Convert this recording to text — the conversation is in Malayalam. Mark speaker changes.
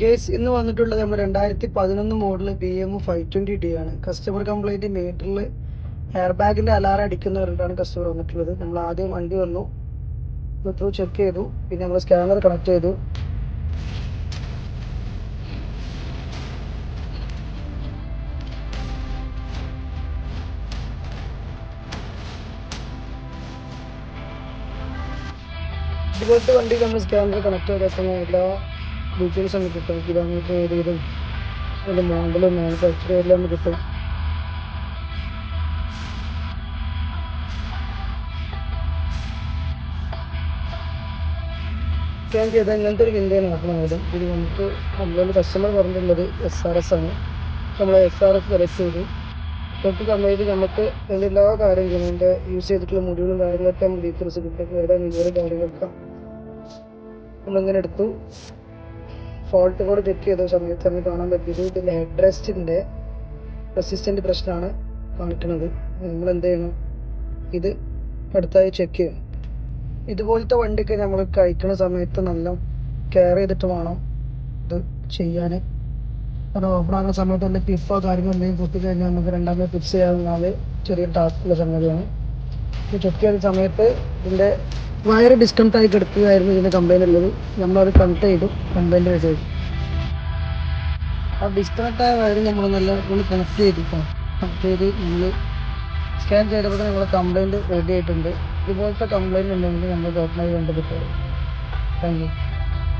Speaker 1: ഗേസ് ഇന്ന് വന്നിട്ടുള്ളത് നമ്മൾ 2011 മോഡൽ BM 520D ആണ്. കസ്റ്റമർ കംപ്ലൈൻറ്റ് മീറ്ററിൽ എയർ ബാഗിൻ്റെ അലാറം അടിക്കുന്നവരുണ്ടാണ് കസ്റ്റമർ വന്നിട്ടുള്ളത്. നമ്മൾ ആദ്യം വണ്ടി വന്നു ത്രൂ ചെക്ക് ചെയ്തു, പിന്നെ നമ്മൾ സ്കാനർ കണക്ട് ചെയ്തു. ഇതുപോലത്തെ വണ്ടി നമ്മൾ സ്കാനർ കണക്ട് ചെയ്ത എല്ലാ ഡീറ്റെയിൽസും കിട്ടും. കിലോമീറ്റർ ഏരിയയിലും അതിൻ്റെ മോഡലും മാനുഫാക്ചർ എല്ലാം കിട്ടും. സ്കാൻ ചെയ്താൽ ഇങ്ങനത്തെ ഒരു വിൻഡോ നോക്കണം. ആദ്യം ഇത് നമുക്ക് നമ്മളോട് കസ്റ്റമർ പറഞ്ഞിട്ടുള്ളത് SRS ആണ്. നമ്മൾ SRS സെലക്ട് ചെയ്തു. തൊട്ട് കമ്പനിയിൽ നമുക്ക് അതിൻ്റെ എല്ലാ കാര്യങ്ങളും അതിൻ്റെ യൂസ് ചെയ്തിട്ടുള്ള മുടികളും കാര്യങ്ങളൊക്കെ നമ്മൾ ഡീറ്റെയിൽസ് കിട്ടും. ഏതാ വിവരം കാര്യങ്ങളൊക്കെ നമ്മളിങ്ങനെ എടുത്തു. ഫോൾട്ട് കോഡ് ചെക്ക് ചെയ്ത സമയത്ത് നമുക്ക് കാണാൻ പറ്റിയത് ഇതിൻ്റെ ഹെഡ് റെസ്റ്റിൻ്റെ റെസിസ്റ്റൻ്റ് പ്രശ്നമാണ് കാണിക്കുന്നത്. നമ്മൾ എന്ത് ചെയ്യണം, ഇത് അടുത്തായി ചെക്ക് ചെയ്യണം. ഇതുപോലത്തെ വണ്ടിയൊക്കെ നമ്മൾ കഴിക്കുന്ന സമയത്ത് നല്ല കെയർ ചെയ്തിട്ട് വേണം ഇത് ചെയ്യാൻ. കാരണം ഓപ്പൺ ആകുന്ന സമയത്ത് തന്നെ പിഫോ കാര്യങ്ങൾ എന്തെങ്കിലും പൊട്ടിക്കഴിഞ്ഞാൽ നമുക്ക് രണ്ടാമത് ഫിക്സ് ചെയ്യാവുന്നത് ചെറിയ ടാസ്ക്കുള്ള സംഗതിയാണ്. ഇത് ചെക്ക് ചെയ്ത സമയത്ത് ഇതിൻ്റെ വയർ ഡിസ്കണക്ട് ആയി കിടക്കുകയായിരുന്നു ഇതിൻ്റെ കംപ്ലൈൻറ്റ് ഉള്ളത്. നമ്മളത് കണക്ട് ചെയ്തു. കംപ്ലൈൻറ്റ് മെസ്സേജ് ആ ഡിസ്കണക്ട് ആയ വയർ നമ്മൾ കണക്ട് ചെയ്തിപ്പോൾ കണക്ട് ചെയ്ത് നമ്മൾ സ്കാൻ ചെയ്തപ്പോൾ നമ്മൾ കംപ്ലൈൻറ്റ് റെഡി ആയിട്ടുണ്ട്. ഇതുപോലത്തെ കംപ്ലൈൻറ്റ് ഉണ്ടെങ്കിൽ നമ്മൾ ഡോക്ടറിനെ ബന്ധപ്പെട്ടു. Thank you.